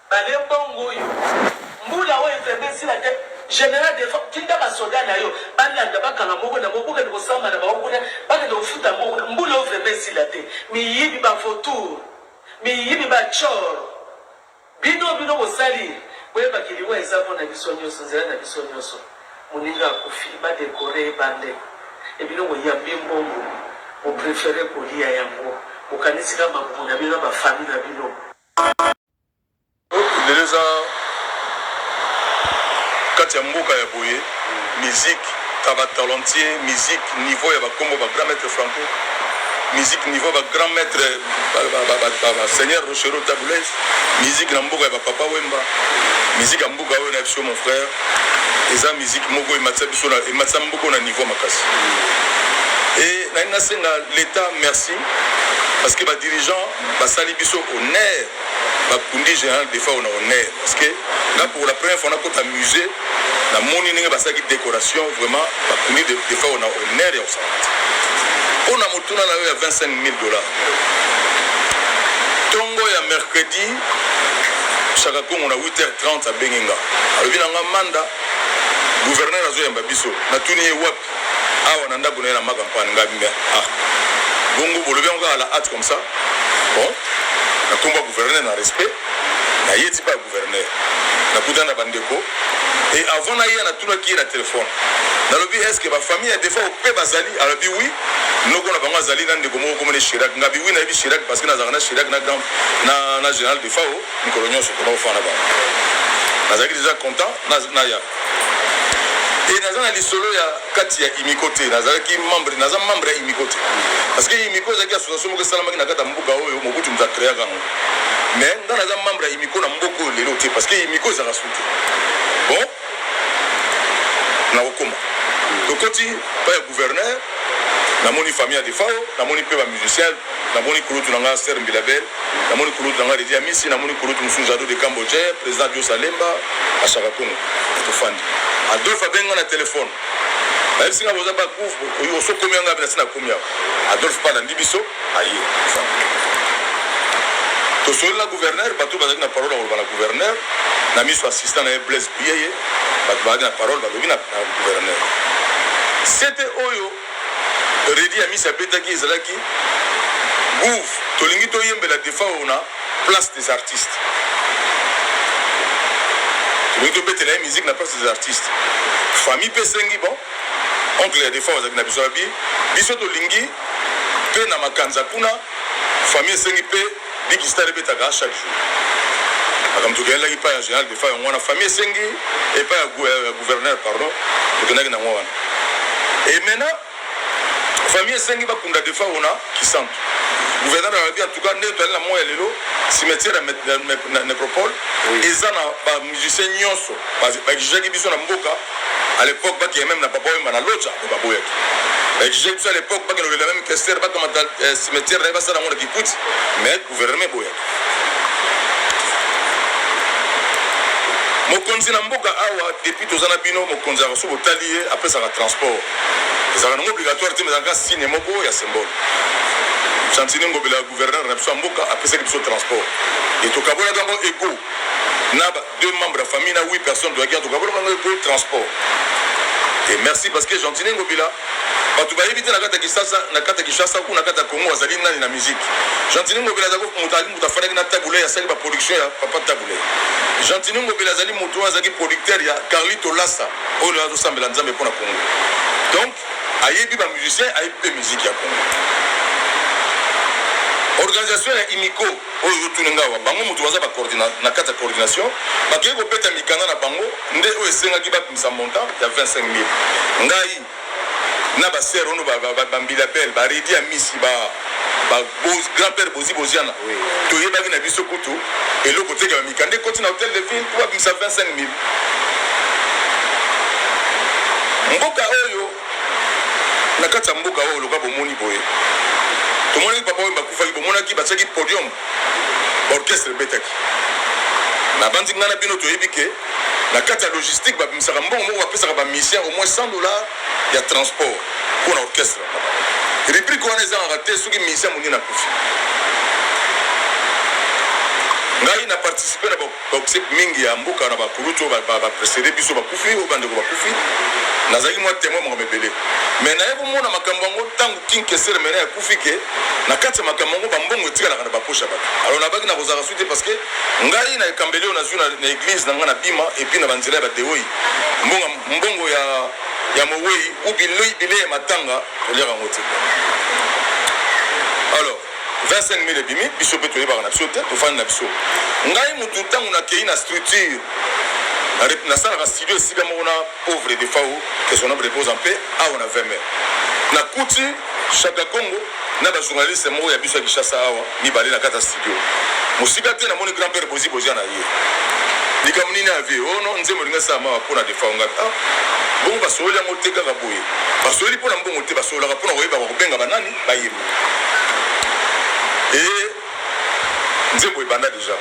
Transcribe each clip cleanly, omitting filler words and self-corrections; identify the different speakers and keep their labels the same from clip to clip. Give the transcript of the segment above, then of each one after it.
Speaker 1: Bale bongo yo. Mbula wa FMC la tête. Général de kinda ba soldat na yo. Balanda bakanga moko na moko ko samba na bakuna. Bakanga ufuta moko. Mbula wa FMC la tête. Mi yibi ba photo. Mi yibi ba chor. Bino osali. Boye bakili wa ezako na biso nyoso nzela na biso nyoso. Muninga kufi ba décorer bande. Et bino yambi mbongo. Mo préférer kolia yango. Okanisi kama kuna bino ba famille na bino.
Speaker 2: Déjà, quand il y a Mboka ya boye, musique, kaba talentier, musique niveau ya bakombo ba grand maître Franco, musique niveau ba grand maître Seigneur Rochero Taboulès, musique na Mboka ya papa Wemba, musique ya Mboka oyo na biso mon frère, eza musique moko ematsa biso na ematsa Mboka na niveau makasi. Et na senga l'État merci parce que ba dirigeant ba sali biso honneur. Bakundi général des fois on a honneur parce que là pour la première fois on a qu'à amuser la moni ninga basaki décoration vraiment bakundi des fois on a honneur et ça on a motuna na yo ya $25,000 tongo ya mercredi chaque coup on a 8h30 à Benginga alors binanga manda gouverneur azo yamba biso na tuni wapi awa na ndako na magampane ngabimba bongo bolobi on à la hâte comme ça bon na komba gouverneur na respect na yeti pas gouverneur na kudana bandeko et avant na ya na tuna ki na téléphone na lobi est-ce que ba famille a des fois pe bazali alors bi oui noko na bango azali na ndeko moko comme les Chirac ngabi oui na bi Chirac parce que na zana Chirac na grand na général de FAO nikolonyo so ko fa na ba nazaki déjà content na ya et nazana lisolo ya kati ya imikote nazaki membre ya imikote parce que imiko zaki association moko salama na kata mbuka oyo mobutu mza créer kango mais dans naza membre ya imiko na mboko lelo te parce que imiko za rasuti bon na okoma lokoti pa ya gouverneur na moni famille de FAO na moni pe ba musicien na moni kurutu na Ser Mbilabel na moni kurutu na Redia Misi na moni kurutu Msunzado de Cambodge président Dio Salemba a Chakakongo to fandi Adolphe abenga na téléphone ba singa boza ba kufu yo so komia nga bina sina komia Adolphe pa na ndibiso ayi to so la gouverneur bato bazaki na parole na gouverneur na miso assistant na Blaise Bieye bato bazaki na parole ba na gouverneur c'était oyo Redia Misi abetaki ezalaki Gouf, tolingi to yembela defa on a place des artistes. Tolingi to betela la musique na place des artistes. Famille pesengi bon. Oncle des fois aux na biso abi, biso tolingi pe na makanza kuna famille sengi pe biki star betaka chaque jour. Comme tu gagnes là il pas en général des fois on a famille sengi et pas gouverneur pardon. Tu connais na moi. Et maintenant famille sengi ba kunda des fois on a qui sentent gouverneur a dit en tout cas n'est la moya lelo cimetière na nécropole eza na ba musicien nyonso ba jiki biso na mboka à l'époque ba qui même na papa na locha ba boya ba jiki biso à l'époque ba que le même question ba comme cimetière na ba ça na mona kikuti mais gouvernement boya mokonzi na mboka awa depuis tozana bino mokonzi a reçu botalier après ça na transport ça va obligatoire te mais en cas signe moko ya symbole Chantini Ngobela gouverneur na biso mboka après ça biso transport et to kabona dango éco na deux membres de la famille na 8 personnes doit gagner to kabona dango éco transport et merci parce que Chantini Ngobela batu ba éviter na kata Kinshasa ou na kata Congo azali nani na musique Chantini Ngobela zako mutali mutafanya na tabule ya sali ba production ya papa tabule Chantini Ngobela azali mutu azaki producteur ya Carlito Lassa o le azo sambela nzambe pona Congo donc ayebi ba musicien ayebi musique ya Congo organisation ya imiko oyo tunenga wa bango mutu baza ba coordination na kata coordination ba keko peta mikana na bango nde o esenga ki ba kumisa montant ya 25,000 ngai na ba sœur ono ba Mbilabel ba Redia Misi ba grand père Bozi Boziana to yeba ki na biso kutu et le côté ka mikande côté na hôtel de ville to ba kumisa 25,000 mboka oyo na kata mboka oyo loka bomoni boye tout le monde papa Wemba kufaki bomonaki batsaki podium orchestre betaki na bandi ngana bino to yebike na kata logistique ba bimisaka mbongo moko bapesaka ba mission au moins $100 ya transport pour l'orchestre rubrique wana eza raté soki mission moni na kufi ngai na participer na ba mingi ya mboka na ba kuluto ba précédé biso ba kufi o bande ko ba kufi nazaki moi témoin mo mebele mais na yebo mona makambo ngo tangu kinkesere mena ya kufi ke na kati makambo ngo ba mbongo tika na ba posha ba alors na baki na kozaka suite parce que ngai na kambeleo na zuna na église na ngana bima et puis na banzela ba teoi mbongo ya mowei ou bile matanga olera ngoti alors 25 000 bimi biso pe toyeba na biso te tofani na biso ngai mutu ntango nakei na structure nasalaka studio esika moko na pauvre de fao que son nombre repose en paix awa na 20 mai nakuti Chaka Congo na bajournaliste moko ya biso ya Kinshasa awa mibale na kati ya studio mosika te namoni grand père bozi na ye likambo nini avie ono nzembo linga sala mawa mpona de fao ngapi bongo basolola yango te kaka boye basololi mpona mbongo te basololaka mpona koyeba kobenga banani bayemba et nzembo ebanda déjà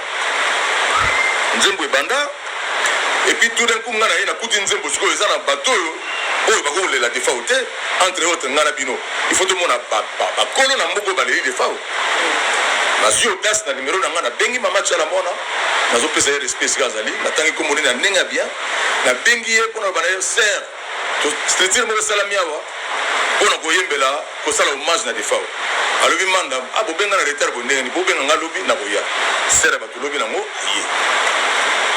Speaker 2: nzembo ebanda et puis tout d'un coup ngana ye nakuti nzembo sikoyo eza na bato oyo bakolela defao te entre autres ngana bino il faut tomona bakolo na mboka baleli defao nazwi audace na numero na nga nabengi mama tiala mona nazopesa ye respect esika azali natangi komoni na ndenge ya bien nabengi ye mpona bana ye ser structure moko esalami awa mpona koyembela kosala hommage na defao alobi manda bobenga na retard bondengeni bobenga nga lobi na koya sere bato lobi nango aye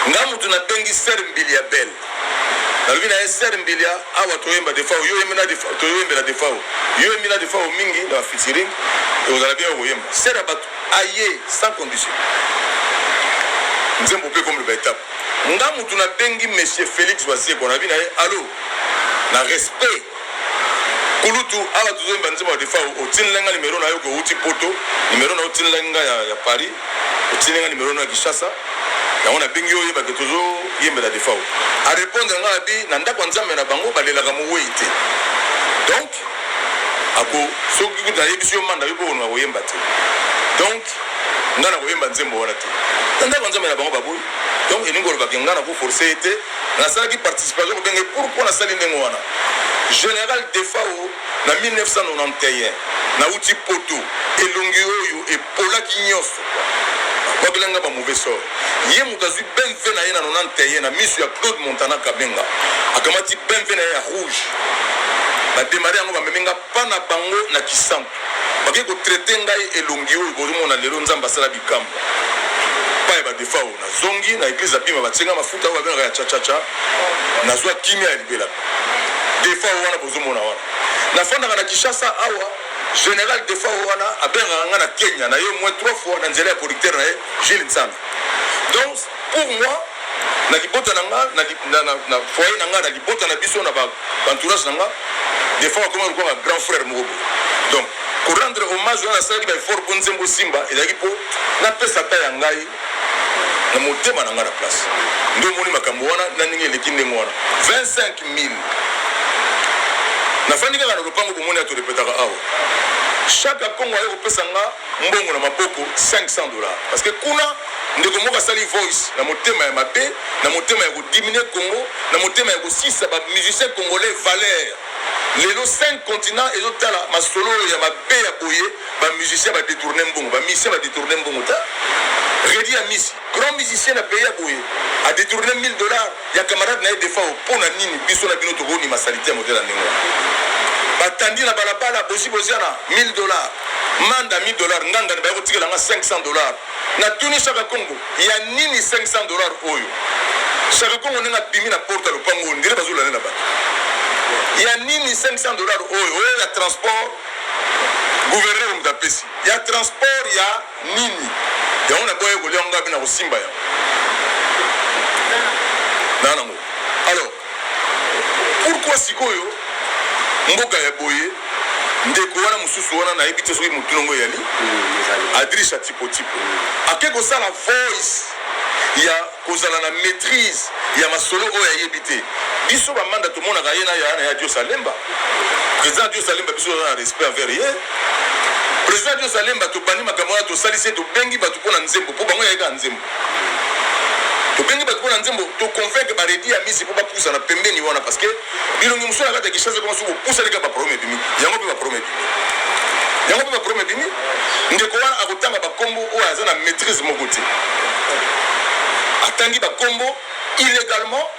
Speaker 2: nga mutu nabengi ser mbili ya belle nalobi na ye ser mbili ya awa toyemba defao toyembela defao yo yembi na defao mingi na bafeaturing ekozala bien koyemba ser ya bato aye sans condition nzembo mpe comme le baétape nga mutu nabengi monsieur Félix Wazeko nalobi na ye allo na respect kulutu awa tozoyemba nzembo ya defao otinelenga nimero na yo kouti poto nimero na otinelenga ya Paris otinelenga nimero na Kinshasa yango nabengi oyo yebake tozoyembela defao arépondre nga abi na ndako nzambe na bango balelaka mowei te donc soki kuta yebisi yo manda yobokono koyemba te donc nga na koyemba nzembo wana te na ndako nzambe na bango baboyi donc elingi olobaki nga na koforce ye te nasalaki participation kobenge pourquoi nasali ndenge wana général defao na 1991 nauti poto elongi oyo epolaki nyonso babelanga ba mauvais sort ye moto azwi benve na ye na 91 na miso ya Claude Montana Kabenga akamati benve na ye ya rouge bademare yango bamemenga pa na bango na kisantu bake kotraite ngai elongi oyo kozomona lelo nzambe asala bikambo paye badefao nazongi na eglise abima batienga mafuta oyo babengaka ya chachacha nazwa kimia ya libela defao wana bozomona wana nafandaka na Kinshasa awa général defao wana abengaka nga na Kenya na ye moins 3 fois na nzela ya producteur na ye Gilles Nsambi donc pour moi na libota na nga na foyer na nga na libota na biso na entourage na nga defao akoma lokola grand frère moko donc korendre hommage wana asalaki baeffort mpo nzembo simba ezalaki mpo napesa ta ya ngai na motema na nga na place nde omoni makambo wana na ndenge eleki ndenge wana 25 000 nafandi kaka na lopango bomoni atorepetaka awa chaque Congo aye kopesa nga mbongo na maboko $500 parce que kuna ndeko moko asali voice na motema ya mabe na motema ya kodimine Congo na motema ya kosisa bamusicien congolais valeur lelo 5 continents ezotala masolo ya mabe ya boye bamusicien badetourne mbongo bamusicien badetourne mbongo ta Redi ya misi grand musicien na pays ya boye a détourné $1000 ya camarade na ye defao mpona nini biso na bino tokoni masalite ya modele ndenge batandi na balabala boziana $1000 manda $1000 nganga na bakotikela nga $500 na tuni Chaka Congo ya nini $500 oyo Chaka Congo ndenge abimi na porte lopango ndire bazolana na bato ya nini $500 oyo ya transport gouverneur mutapesi ya transport ya nini yango na boye kolia nga bina kosimba ya nanango alors pourquoi sikoyo mboka ya boye ndeko wana mususu wana nayebi te soki motu nongo yali adrisha tipo ake kosala voice ya kozala na maîtrise ya masolo oyo ayebi te biso bamanda tomonaka ye na ya Dio Salemba président Dio Salemba biso na respect envers ye président Dio Salemba tobandi makambo wana tosalisi tobengi bato mpona nzembo mpo bango yayeka nzembo tobengi bato mpona nzembo toconvaincre baredi ya misi mpo bapusa na pembeni wana parce que bilongi mosusu na kati ya Kinshasa koma soki opusa leka baproblème ebimi yango mpe baproblème ebimi yango mpe baproblème ebimi ndeko wana akotanga bakombo oyo aza na maîtrise moko te atangi bakombo illégalement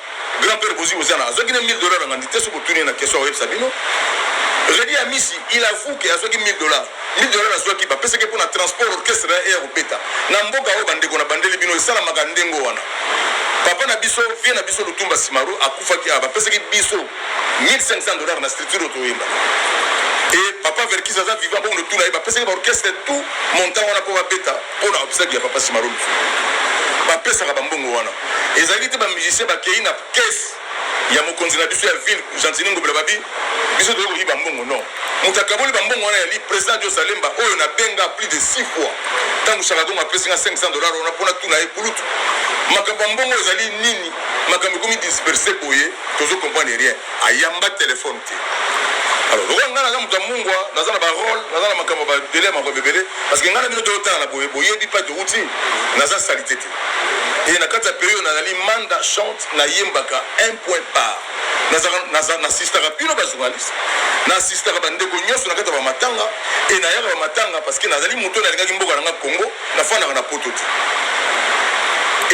Speaker 2: grand-père Bozi Ozana azwaki na $1000 ngandi te soki otuni na question oyebisa bino Redi Amisi il avoue que azwaki $1000 $1000 azwaki bapesaki mpona transport orchestre na air obeta na mboka oyo bandeko na bandeli bino esalamaka ndengo wana papa na biso vie na biso Lutumba Simaro akufaki bapesaki biso $1500 na structure otoyemba et papa Verkis aza vivant bongo tuna ye bapesaki baorchestre tout montant wana mpo babeta mpona bapesaki ya papa Simaro bapesaka bambongo wana ezalaki te bamusicien bakei na kese ya mokonzi na biso ya ville Gentini Ngobela babi biso toyei koyiba mbongo non moto akaboli bambongo wana yali président Dio Salemba oyo nabenga plus de 6 fois ntango Shakagongo apesinga $500 wana mpona tuna ye kulutu makambo ya mbongo ezali nini makambo ekomi disperse boye tozo comprendre rien ayamba telefone te alors lokola ngai naza moto ya mungwa naza na barole naza na makambo badele ya makambo ebele parce que ngai na bino toyotala na boye boyebi mpa touti naza salite te e na kati ya periode nazali manda chante nayembaka 1 point par nasistaka bino bajournaliste nasistaka bandeko nyonso na kati ya bamatanga e nayaka bamatanga parce que nazali moto nalingaki mboka nanga Congo nafandaka na poto te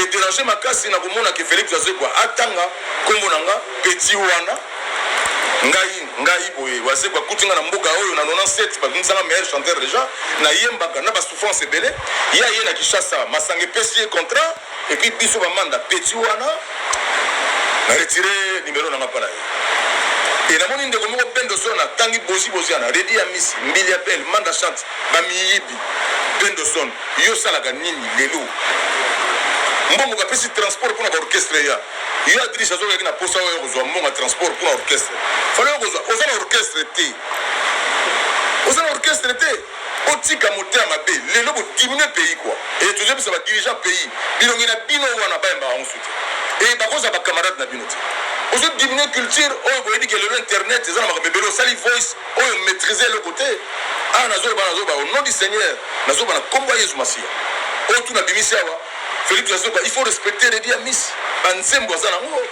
Speaker 2: e déranger makasi na komona ke Félix Azekwa atanga kombo nanga petit wana ngai boye Azekwa kutinga na mboka oyo na 97 bakimisanga meilleur chanteur déjà nayembaka na basouffrance ebele ya ye na Kinshasa masanga epesi ye contrat et puis biso bamanda petit wana na retiré numéro nanga pala ye e namoni ndeko moko Bendoson atangi bozi ana Redi Amisi mbili appel manda chante bamiyibi Bendoson yo salaka nini lelo mbongo bapesi transport mpona baorchestre ya yo adrisse azokaki na posa oyo kozwa mbongo ya transport mpona orchestre fale yo kozwa oza na orchestre te otika motema mabe lelo bodiminue pays quoi et tozebisa badirigant pays bilongi na bino wana bayembaka yango su te e bakozwa bacamarade na bino te ozodiminue culture oyo boyebi ke lelo internet eza na makambo ebele osali voice oyo maîtrise eloko te awa nazoba au nom du seigneur nazoba na kombo ya Yesu Masiya oyo tu nabimisi awa Félix Azekwa il faut respecter Redi Amisi banzembo aza nango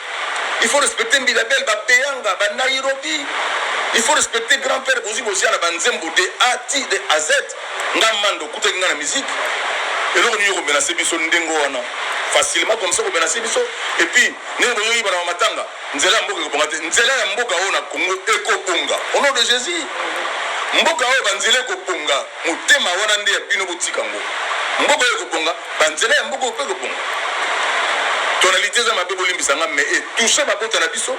Speaker 2: il faut respecter Mbilabel bapeyanga banairobi il faut respecter grand-père Bozi Ozana banzembo de A de A Z ngamando kutaki nga na musique eloko nini komenase biso ndengo wana facilement comme ça komenase biso et puis ndenge boyoyiba na matanga nzela ya mboka ekobonga te nzela ya mboka oyo na Congo ekobonga au nom de Jésus mboka oyo banzela ekobonga motema wana nde ya bino botika ngo mboka oyo ekobonga banzela ya mboka oyo ekobonga tonalité eza mabe bolimbisanga mais etouche babota na biso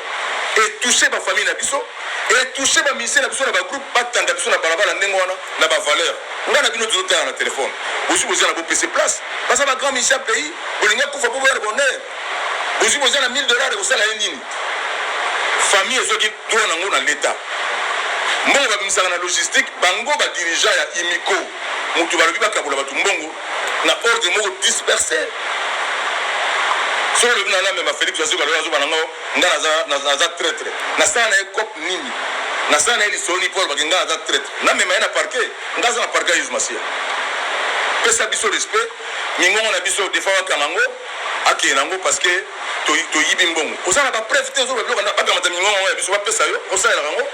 Speaker 2: etouche bafamille na biso etouche bamisie na biso na bagroupe batanda biso na balabala ndenge wana na bavaleur nga na bino tozotala na telefone bozi na bopese place basa bagrand misie ya pays bolingi akufa po boya bonheur bozi na $1000 ekosala ye nini famille ezoki droit nango na l'état mbongo babimisaka na logistique bango badirigant ya imiko moto balobi bakabola bato mbongo na ordre moko disperse solo bina na mema Félix Azekwa lelo azoba nango nga naza traître nasala na ye cop nini nasala na ye lisoni Paul bake nga naza traître na mema ye na parquet nga aza na parquet ya Yesu Masiya pesa biso respect mingongo na biso defa wakanga ngo akeye nango parce que toyibi mbongo oza na bapreuve te ozoba biloko bakamata mingongo ya biso bapesa yo osalelaka ngo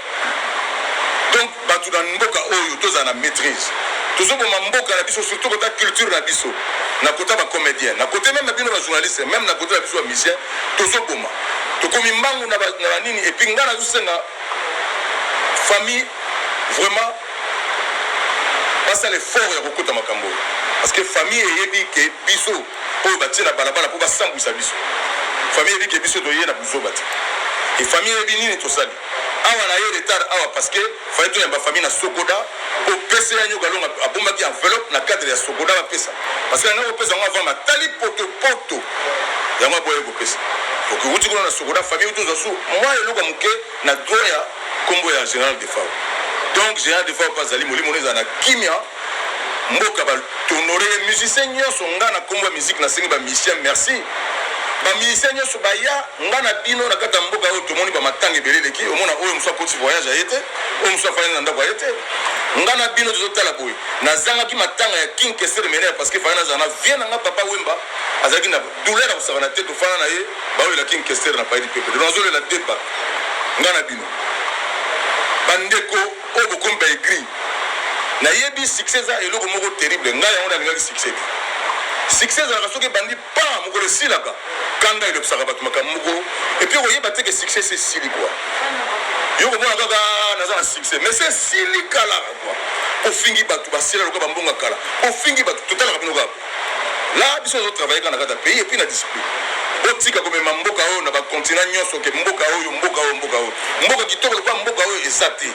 Speaker 2: donc bato na mboka oyo tozala na maîtrise tozoboma mboka na biso surtout kota culture na biso na kota bacomédien na kote même na bino bajournaliste même na kote na biso bamisien tozoboma tokomi mbangu na banini et puis nga nazosenga famille vraiment basala effort ya kokota makambo parce que famille eyebi ke biso oyo batie na balabala mpo basambwisa biso famille eyebi ke biso toye na buzoba te et famille eyebi nini tosali awa na ye retard awa parce que fai toyamba famille na Sokoda po pesa ya nyoka longa abombaki enveloppe na cadre ya Sokoda bapesa parce que nanga kopesa ngo avant matali poto yango boye kopesa donc wuti kuna na Sokoda famille tout zasu moi eloko muke na droit ya kombo ya général de Fao donc général de Fao bazali molimo neza na kimia mboka ba honorer musicien nyonso nga na kombo ya musique na sengi ba musicien merci bamisien nyonso baya nga na bino na kata mboka oyo tomoni bamatanga ebele leki omona oyo mosu akoti voyage aye te oyo mosu afani na ndako aye te nga na bino tozotala boye nazangaki matanga ya King Kester Menea parce que fani nazala na vie na nga papa Wemba azalaki na douleur ya kosaka na te tofana na ye baoyela King Kester na paidi pepe nazolela deba nga na bino bandeko oyo bokomi baegri na yebi succès za eloko moko terrible ngai yango nalingaki succès succès ezalaka soki ebandi pa mokolo esilaka kanda elobisaka bato makambo moko epuis okoyeba te ke succès se esili kua yo komona kaka naza na succès mais se esili kalaka kua ofingi bato basila lokola bambonga kala ofingi bato totalaka bino kaka la biso ozotravaille kaka na kati ya pays epuis na discipline otika komema mboka oyo na bakontinent nyonso ke mboka oyo mboka kitoko lokola mboka oyo eza te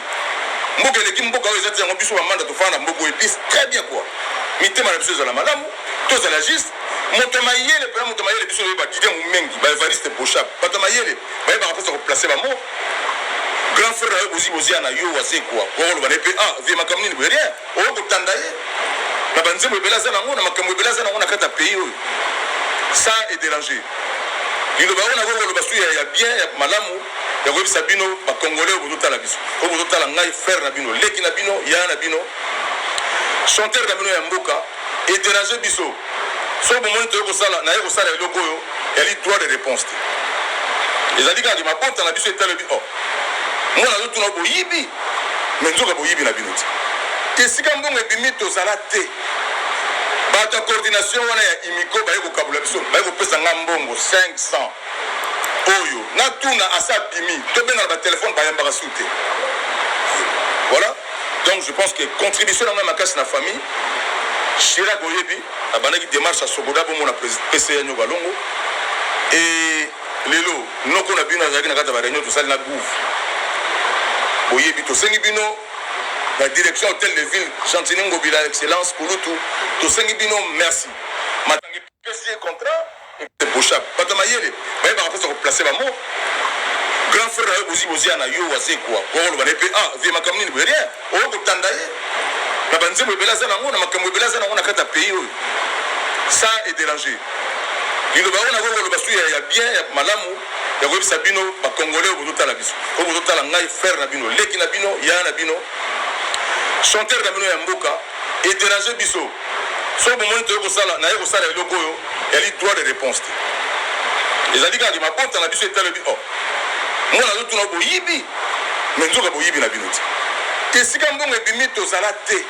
Speaker 2: mboka eleki mboka oyo eza te yango biso bamanda tofanda na mboka oyo epuis très bien kua mitema na biso ezala malamu tozala juste moto mayele mpena moto mayele biso oyeba didie momengi baevariste boshap bato mayele bayebaka mposa koplace bamo grand frère na yo bozibozia na yo waze kua okoloba na ye mpe vie makambo nini boye rien oyo kotanda ye na banzembo ebele aza nango na makambo ebele aza nango na kati ya pays oyo ça est dérangé liloba oyo nako koloba su ya bien ya malamu ya koyebisa bino bakongolais oyo bozotala biso oyo bozotala ngai frère na bino leki na bino ya na bino chanteur na bino ya mboka edérange biso so bomoni toye kosala naye kosala eloko oyo yali droit de réponse te ezali kaka mabota na biso etalobi mwana azotuna boyibi me nzoka boyibi na bino te esika mbongo ebimi tozala te bato ya coordination wana ya imiko baye kokabula biso baye kopesa nga mbongo 500 oyo natuna asa bimi tobenga na batelefone bayambaka su te voilà donc je pense que contribution na ngai makasi na famille Chirac oyebi abandaki démarche à Sogoda bomona PCA nyoko alongo et lelo noko na bino azalaki na kati ya baréunion tosali na gouve oyebi tosengi bino la direction hôtel de ville Chantini Ngobila excellence kulutu tosengi bino merci matangi PCA contrat et boshap bato mayele bayebaka mposa koplace bamo grand frère na yo bozibozia na yo waze kua okoloba na ye mpe vie makambo nini boye rien oyo kotanda ye na banzembo ebele aza nango na makambo ebele aza nango na kati ya pays oyo ça est dérangé liloba oyo nako koloba su ya bien ya malamu ya koyebisa bino bakongolais oyo bozotala biso oyo bozotala ngai frère na bino leki na bino ya na bino chanteur na bino ya mboka edérange biso so bomoni toye kosala naye kosala eloko oyo yali droit de réponse te ezali kaka mabota na biso etalobi mwana azotuna boyibi me nzoka boyibi na bino te esika mbongo ebimi tozala te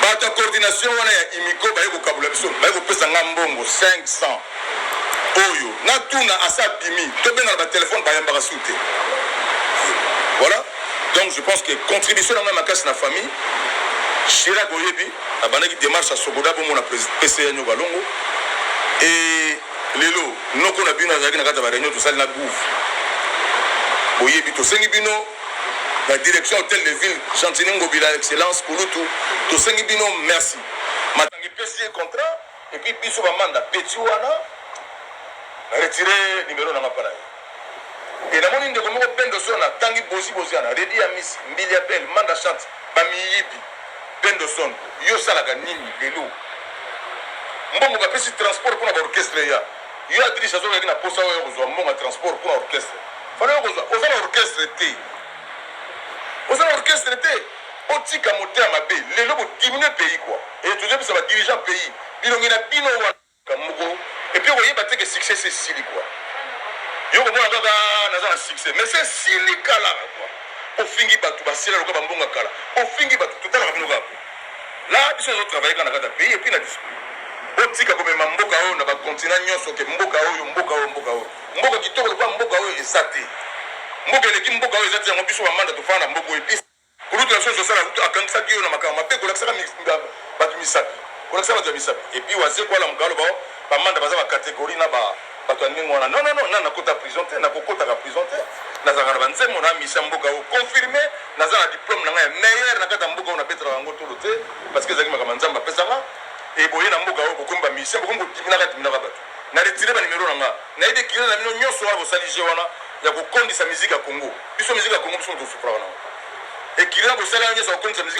Speaker 2: bato ya coordination wana ya imiko baye kokabula biso baye kopesa nga mbongo 500 oyo natuna asa bimi tobenga na batelefone bayambaka su te voilà donc je pense que contribution na ngai makasi na famille Chirac oyebi abandaki démarche à Sogoda bomona PCA nyoko alongo et lelo noko na bino azalaki na kati ya baréunion tosali na gouve oyebi tosengi bino la direction hôtel de ville Chantini Ngobila excellence kulutu tosengi bino merci matangi PCA contrat et puis biso bamanda petit wana retiré numéro na ngapala et namoni ndeko moko pendo sona tangi bozi ana redi ya miss mbili ya belle manda chante bamiyibi pendo son yo salaka nini lelo mbongo bapesi transport mpona baorchestre ya yo adrisse azokaki na posa oyo kozwa mbongo ya transport mpona orchestre fana yo kozwa oza na orchestre te oza na orchestre te otika mote ya mabe lelo bodiminue pays kua e tozebisa badirigant pays bilongi na bino wana moko epuis okoyeba te ke succès se esili kua yo komona kaka naza na succès mais se esili kalaka kua ofingi bato basila lokola bambonga kala ofingi bato totalaka bino kaka la biso ezotravaille kaka na kati ya pays epuis na discipline otika komema mboka oyo na bakontinent nyonso ke mboka oyo mboka kitoko lokola mboka oyo eza te mboka eleki mboka oyo eza te yango biso bamanda tofanda na mboka oyo epuis kulutu na biso ezosala kutu akangisaki oyo na makambo mabe kolakisaka bato misapi kolakisa bato ya misapi epuis waze kwala mokalo bao bamanda baza bakatégorie na bato ya ndenge wana non na nakota prison te nakokotaka prison te nazalaka na banzembo na misa mboka oyo confirmé naza na diplôme na ngai ya meilleur na kati ya mboka oyo nabetelaka yango tolo te parce que ezalaki makambo nzambe apesaka eboye na mboka oyo bokomi bamisien bokomi bodiminaka bato na retire banimero na nga nayebi ekile na bino nyonso wana bosali je wana ya kokondisa miziki ya congo biso miziki ya congo biso tosufraka nango ekile na bosali nyonso ya kokondisa miziki